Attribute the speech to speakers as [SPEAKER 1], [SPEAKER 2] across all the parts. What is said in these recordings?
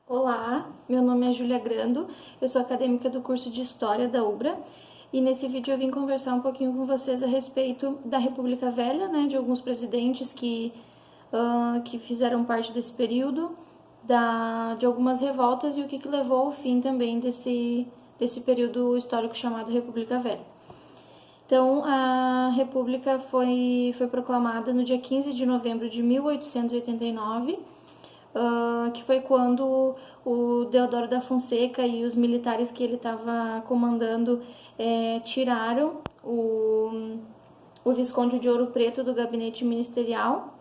[SPEAKER 1] Olá, meu nome é Júlia Grando, eu sou acadêmica do curso de História da UBRA e nesse vídeo eu vim conversar um pouquinho com vocês a respeito da República Velha, né, de alguns presidentes que fizeram parte desse período, de algumas revoltas e o que levou ao fim também desse período histórico chamado República Velha. Então, a República foi proclamada no dia 15 de novembro de 1889, que foi quando o Deodoro da Fonseca e os militares que ele estava comandando tiraram o Visconde de Ouro Preto do gabinete ministerial.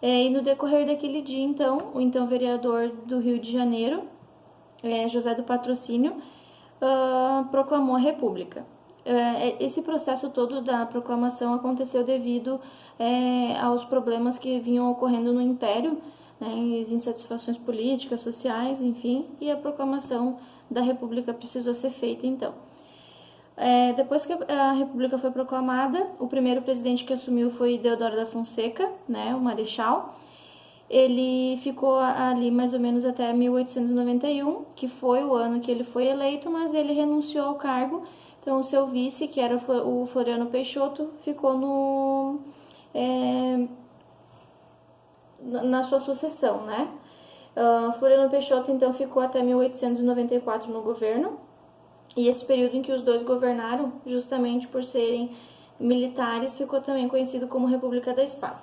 [SPEAKER 1] E no decorrer daquele dia, então, o então vereador do Rio de Janeiro, José do Patrocínio, proclamou a República. Esse processo todo da proclamação aconteceu devido aos problemas que vinham ocorrendo no Império, né, as insatisfações políticas, sociais, enfim, e a proclamação da República precisou ser feita, então. Depois que a República foi proclamada, o primeiro presidente que assumiu foi Deodoro da Fonseca, né, o Marechal. Ele ficou ali mais ou menos até 1891, que foi o ano que ele foi eleito, mas ele renunciou ao cargo. Então, o seu vice, que era o Floriano Peixoto, ficou na sua sucessão, né? Floriano Peixoto, então, ficou até 1894 no governo, e esse período em que os dois governaram, justamente por serem militares, ficou também conhecido como República da Espada.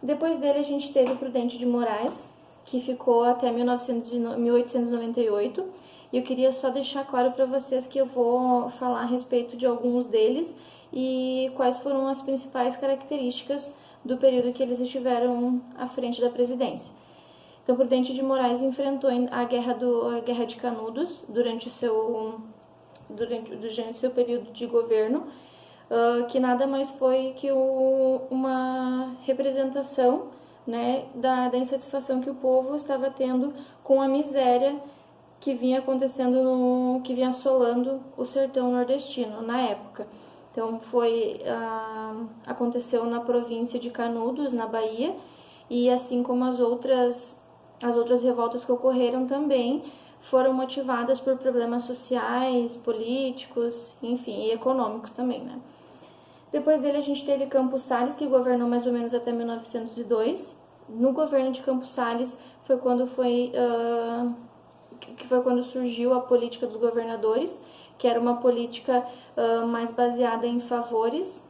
[SPEAKER 1] Depois dele, a gente teve o Prudente de Moraes, que ficou até 1898, e eu queria só deixar claro para vocês que eu vou falar a respeito de alguns deles e quais foram as principais características do período que eles estiveram à frente da presidência. Então, Prudente de Moraes enfrentou a Guerra de Canudos durante o seu período de governo, que nada mais foi que uma representação, né, da insatisfação que o povo estava tendo com a miséria que vinha acontecendo, que vinha assolando o sertão nordestino na época. Então, aconteceu na província de Canudos, na Bahia, e assim como as outras revoltas que ocorreram também foram motivadas por problemas sociais, políticos, enfim, e econômicos também, né? Depois dele a gente teve Campos Salles, que governou mais ou menos até 1902. No governo de Campos Salles foi quando surgiu a política dos governadores, que era uma política mais baseada em favores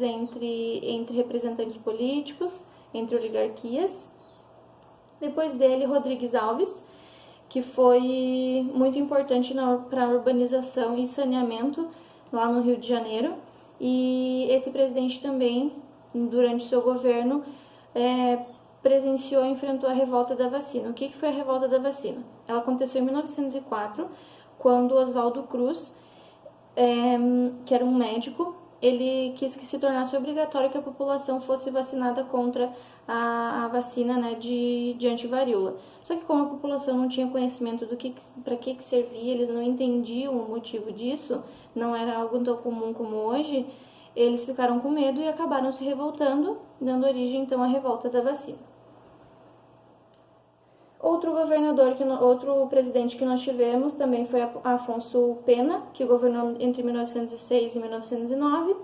[SPEAKER 1] entre representantes políticos, entre oligarquias. Depois dele, Rodrigues Alves, que foi muito importante para a urbanização e saneamento lá no Rio de Janeiro. E esse presidente também, durante seu governo, presenciou e enfrentou a revolta da vacina. O que foi a revolta da vacina? Ela aconteceu em 1904, quando Oswaldo Cruz, que era um médico, ele quis que se tornasse obrigatório que a população fosse vacinada contra a vacina, né, de antivaríola. Só que como a população não tinha conhecimento para que servia, eles não entendiam o motivo disso, não era algo tão comum como hoje, eles ficaram com medo e acabaram se revoltando, dando origem então à revolta da vacina. Outro presidente que nós tivemos também foi Afonso Pena, que governou entre 1906 e 1909,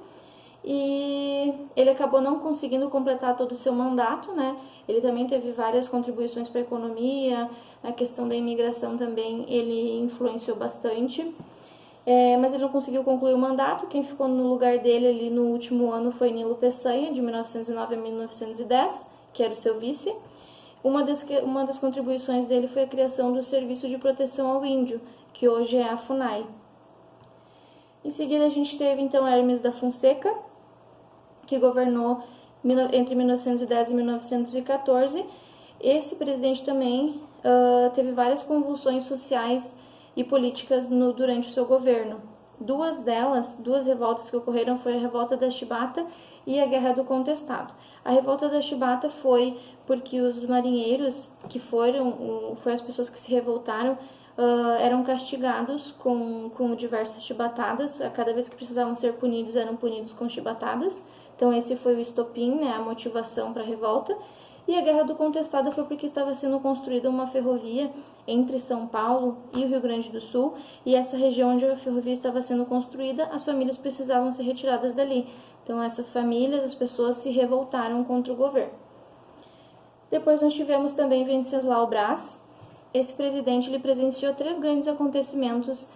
[SPEAKER 1] e ele acabou não conseguindo completar todo o seu mandato, né? Ele também teve várias contribuições para a economia, a questão da imigração também ele influenciou bastante, mas ele não conseguiu concluir o mandato. Quem ficou no lugar dele ali no último ano foi Nilo Peçanha, de 1909 a 1910, que era o seu vice. Uma das contribuições dele foi a criação do Serviço de Proteção ao Índio, que hoje é a FUNAI. Em seguida, a gente teve, então, Hermes da Fonseca, que governou entre 1910 e 1914. Esse presidente também teve várias convulsões sociais e políticas durante o seu governo. Duas revoltas que ocorreram foi a Revolta da Chibata e a Guerra do Contestado. A Revolta da Chibata foi porque os marinheiros, que foram as pessoas que se revoltaram, eram castigados com diversas chibatadas. A cada vez que precisavam ser punidos, eram punidos com chibatadas. Então esse foi o estopim, né, a motivação para a revolta. E a Guerra do Contestado foi porque estava sendo construída uma ferrovia entre São Paulo e o Rio Grande do Sul, e essa região onde a ferrovia estava sendo construída, as famílias precisavam ser retiradas dali. Então essas famílias, as pessoas se revoltaram contra o governo. Depois nós tivemos também Venceslau Braz. Esse presidente ele presenciou 3 grandes acontecimentos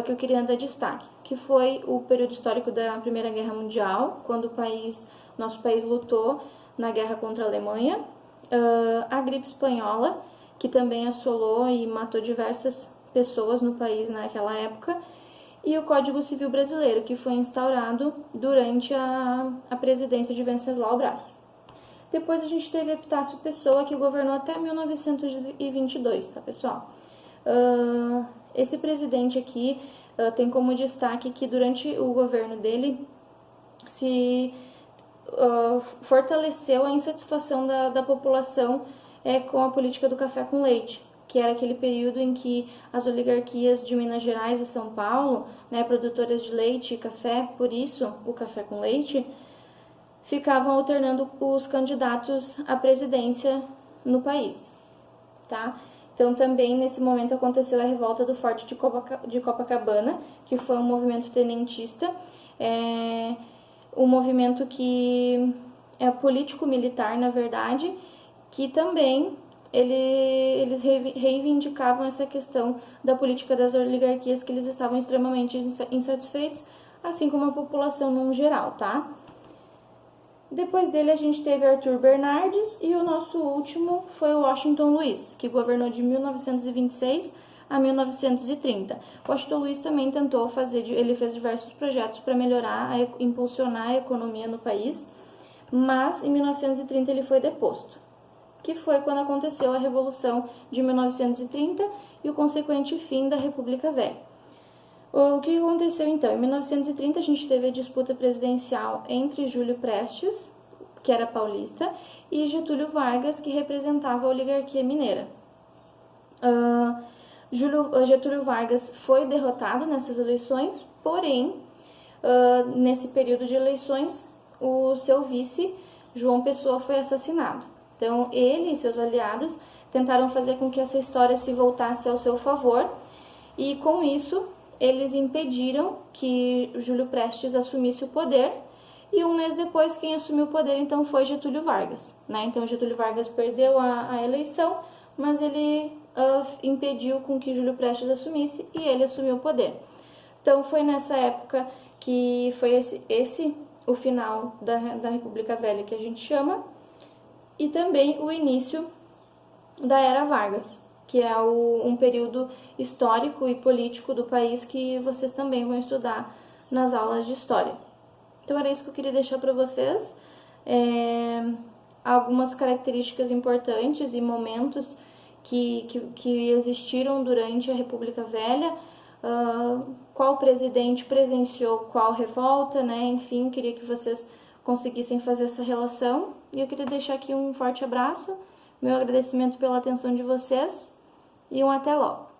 [SPEAKER 1] que eu queria dar destaque, que foi o período histórico da Primeira Guerra Mundial, quando nosso país lutou na guerra contra a Alemanha, a gripe espanhola, que também assolou e matou diversas pessoas no país naquela época, e o Código Civil Brasileiro, que foi instaurado durante a presidência de Venceslau Braz. Depois a gente teve Epitácio Pessoa, que governou até 1922, tá, pessoal? Esse presidente aqui tem como destaque que durante o governo dele se fortaleceu a insatisfação da população com a política do café com leite, que era aquele período em que as oligarquias de Minas Gerais e São Paulo, né, produtoras de leite e café, por isso o café com leite, ficavam alternando os candidatos à presidência no país, tá? Então também nesse momento aconteceu a revolta do Forte de Copacabana, que foi um movimento tenentista, um movimento que é político-militar, na verdade, que também eles reivindicavam essa questão da política das oligarquias, que eles estavam extremamente insatisfeitos, assim como a população no geral, tá? Depois dele a gente teve Arthur Bernardes e o nosso último foi o Washington Luiz, que governou de 1926 a 1930. Washington Luiz também ele fez diversos projetos para melhorar, impulsionar a economia no país, mas em 1930 ele foi deposto, que foi quando aconteceu a Revolução de 1930 e o consequente fim da República Velha. O que aconteceu então? Em 1930 a gente teve a disputa presidencial entre Júlio Prestes, que era paulista, e Getúlio Vargas, que representava a oligarquia mineira. Getúlio Vargas foi derrotado nessas eleições, porém, nesse período de eleições, o seu vice, João Pessoa, foi assassinado. Então, ele e seus aliados tentaram fazer com que essa história se voltasse ao seu favor, e com isso eles impediram que Júlio Prestes assumisse o poder, e um mês depois quem assumiu o poder então foi Getúlio Vargas, né? Então Getúlio Vargas perdeu a eleição, mas ele impediu com que Júlio Prestes assumisse e ele assumiu o poder. Então foi nessa época que foi esse o final da República Velha, que a gente chama, e também o início da Era Vargas, que é um período histórico e político do país que vocês também vão estudar nas aulas de história. Então era isso que eu queria deixar para vocês, algumas características importantes e momentos que existiram durante a República Velha, qual presidente presenciou qual revolta, né? Enfim, queria que vocês conseguissem fazer essa relação. E eu queria deixar aqui um forte abraço, meu agradecimento pela atenção de vocês e até logo.